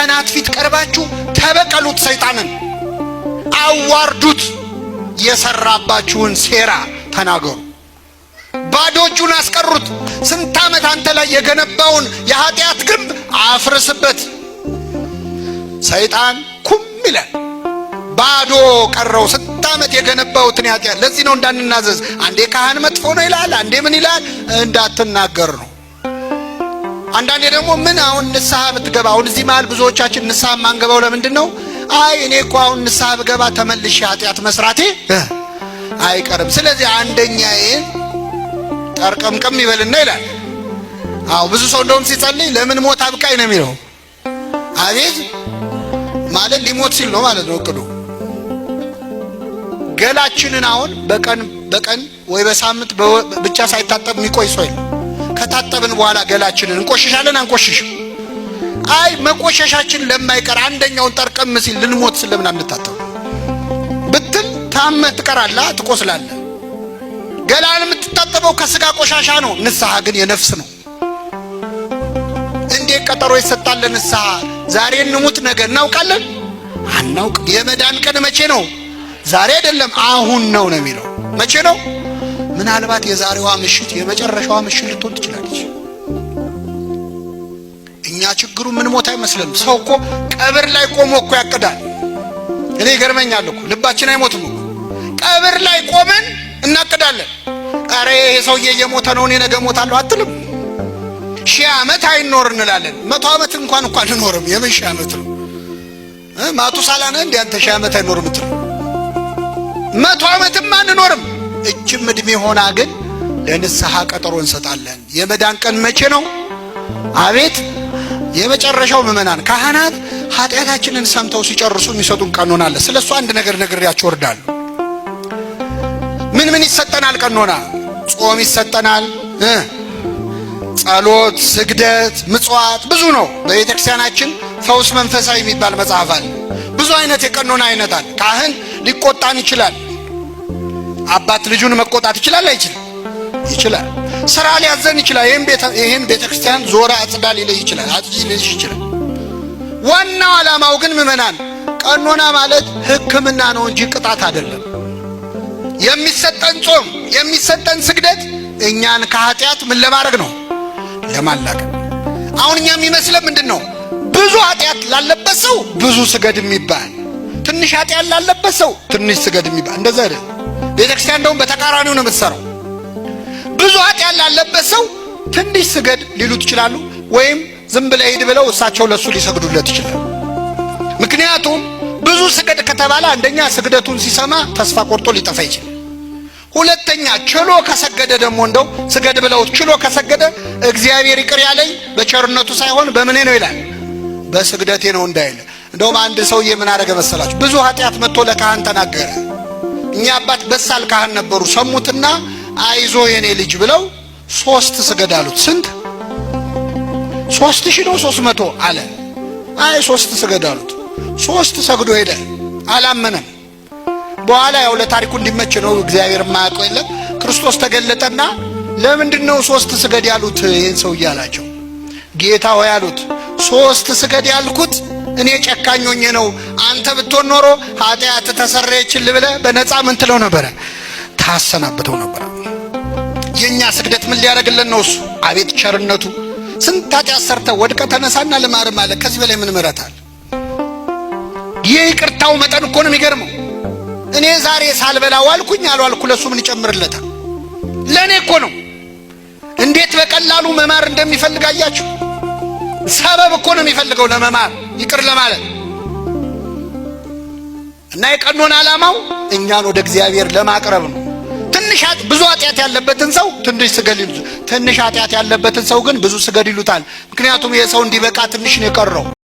በካህናት ፊት ቀርባችሁ ተበቀሉት፣ ሰይጣንን አዋርዱት፣ የሰራባችሁን ሴራ ተናገሩ፣ ባዶ እጁን አስቀሩት። ስንት ዓመት አንተ ላይ የገነባውን የኃጢአት ግንብ አፍርስበት። ሰይጣን ኩም ይላል። ባዶ ቀረው። ስንት ዓመት የገነባውትን ኃጢአት። ለዚህ ነው እንዳንናዘዝ። አንዴ ካህን መጥፎ ነው ይላል፣ አንዴ ምን ይላል፣ እንዳትናገር ነው። አንዳንዴ ደግሞ ምን አሁን ንስሐ ብትገባ፣ አሁን እዚህ መሃል ብዙዎቻችን ንስሐ ማንገባው ለምንድን ነው? አይ እኔ እኮ አሁን ንስሐ ብገባ ተመልሼ ኃጢአት መስራቴ አይቀርም፣ ስለዚህ አንደኛዬ ጠርቀምቀም ይበልና ይላል። አዎ ብዙ ሰው እንደውም ሲጸልይ ለምን ሞት አብቃኝ ነው የሚለው። አቤት ማለት ሊሞት ሲል ነው ማለት ነው እቅዱ። ገላችንን አሁን በቀን ወይ በሳምንት ብቻ ሳይታጠብ የሚቆይ ሰው የለም። ከታጠብን በኋላ ገላችንን እንቆሽሻለን አንቆሽሽም? አይ መቆሸሻችን ለማይቀር አንደኛውን ጠርቀም ሲል ልንሞት ስለምን አንታጠብ ብትል ታመህ ትቀራለህ፣ ትቆስላለህ። ገላን የምትታጠበው ከስጋ ቆሻሻ ነው። ንስሐ ግን የነፍስ ነው። እንዴት ቀጠሮ ይሰጣል ለንስሐ? ዛሬ እንሙት ነገ እናውቃለን? አናውቅ። የመዳን ቀን መቼ ነው? ዛሬ አይደለም አሁን ነው የሚለው። መቼ ነው? ምናልባት የዛሬዋ ምሽት የመጨረሻዋ ምሽት ልትሆን ትችላለች። እኛ ችግሩ ምን ሞት አይመስልም። ሰው እኮ ቀብር ላይ ቆሞ እኮ ያቅዳል። እኔ ይገርመኛል እኮ ልባችን አይሞትም እኮ። ቀብር ላይ ቆመን እናቅዳለን። አረ ይሄ ሰውዬ እየሞተ ነው እኔ ነገ ሞታለሁ አትልም? 1000 ዓመት አይኖር እንላለን። 100 ዓመት እንኳን አንኖርም። የምን 1000 ዓመት ነው? ማቱሳላ ነህ እንዴ አንተ 1000 ዓመት አይኖርም እምትለው? 100 ዓመትም አንኖርም። እችም እድሜ ሆና ግን ለንስሐ ቀጠሮ እንሰጣለን። የመዳን ቀን መቼ ነው? አቤት የመጨረሻው ምዕመናን ካህናት ኃጢአታችንን ሰምተው ሲጨርሱ የሚሰጡን ቀኖና አለ። ስለሱ አንድ ነገር ነግሬያችሁ ወርዳለሁ። ምን ይሰጠናል? ቀኖና ጾም ይሰጠናል፣ ጸሎት፣ ስግደት፣ ምጽዋት ብዙ ነው። በቤተ ክርስቲያናችን ፈውስ መንፈሳዊ የሚባል መጽሐፍ አለ። ብዙ አይነት የቀኖና አይነት አለ። ካህን ሊቆጣን ይችላል። አባት ልጁን መቆጣት ይችላል አይችልም? ይችላል። ስራ ሊያዘን ይችላል። ይሄን ቤተ ክርስቲያን ዞራ አጽዳ ሊልህ ይችላል፣ አጥጂ ሊልህ ይችላል። ዋናው ዓላማው ግን ምዕመናን ቀኖና ማለት ሕክምና ነው እንጂ ቅጣት አይደለም። የሚሰጠን ጾም የሚሰጠን ስግደት እኛን ከኃጢአት ምን ለማድረግ ነው? ለማላቀቅ። አሁን እኛ የሚመስለን ምንድነው? ብዙ ኃጢአት ላለበት ሰው ብዙ ስገድ የሚባል፣ ትንሽ ኃጢአት ላለበት ሰው ትንሽ ስገድ የሚባል። እንደዛ አይደል? ቤተክርስቲያን እንደውም በተቃራኒው ነው የምትሰራው። ብዙ ኃጢአት ላለበት ሰው ትንሽ ስገድ ሊሉት ይችላሉ፣ ወይም ዝም ብለህ ሂድ ብለው እሳቸው ለሱ ሊሰግዱለት ይችላሉ። ምክንያቱም ብዙ ስገድ ከተባለ አንደኛ ስግደቱን ሲሰማ ተስፋ ቆርጦ ሊጠፋ ይችላል። ሁለተኛ ችሎ ከሰገደ ደግሞ እንደው ስገድ ብለው ችሎ ከሰገደ እግዚአብሔር ይቅር ያለኝ በቸርነቱ ሳይሆን በምኔ ነው ይላል፣ በስግደቴ ነው እንዳይል። እንደውም አንድ ሰውዬ ምን አደረገ መሰላችሁ? ብዙ ኃጢአት መጥቶ ለካህን ተናገረ። እኛ አባት በሳል ካህን ነበሩ። ሰሙትና አይዞ የኔ ልጅ ብለው 3 ስገድ አሉት። ስንት? 3000 ነው 300 አለ። አይ 3 ስገድ አሉት። 3 ሰግዶ ሄደ። አላመነም። በኋላ ያው ለታሪኩ እንዲመች ነው እግዚአብሔር ማያውቀው የለም። ክርስቶስ ተገለጠና ለምንድነው 3 ስገድ ያሉት ይሄን ሰውዬ አላቸው። ጌታ ሆይ አሉት 3 ስገድ ያልኩት እኔ ጨካኝ ሆኜ ነው። አንተ ብትሆን ኖሮ ኃጢአት ተሰረየችልህ ብለህ በነፃ ምን ትለው ነበረ? ታሰናብተው ነበረ። የኛ ስግደት ምን ሊያደርግልን ነው እሱ? አቤት ቸርነቱ! ስንት ኃጢአት ሰርተህ ወድቀህ ተነሳና ልማር ማለት ከዚህ በላይ ምን ምሕረት አለ? ይቅርታው መጠን እኮ ነው የሚገርመው። እኔ ዛሬ ሳልበላ ዋልኩኝ አልዋልኩ ለሱ ምን ይጨምርለታል? ለኔ እኮ ነው። እንዴት በቀላሉ መማር እንደሚፈልግ አያችሁ? ሰበብ እኮ ነው የሚፈልገው ለመማር ይቅር ለማለት። እና የቀኖና ዓላማው እኛን ወደ እግዚአብሔር ለማቅረብ ነው። ብዙ ኃጢአት ያለበትን ሰው ትንሽ ስገድ ይሉታል። ትንሽ ኃጢአት ያለበትን ሰው ግን ብዙ ስገድ ይሉታል። ምክንያቱም ይሄ ሰው እንዲበቃ ትንሽ ነው የቀረው።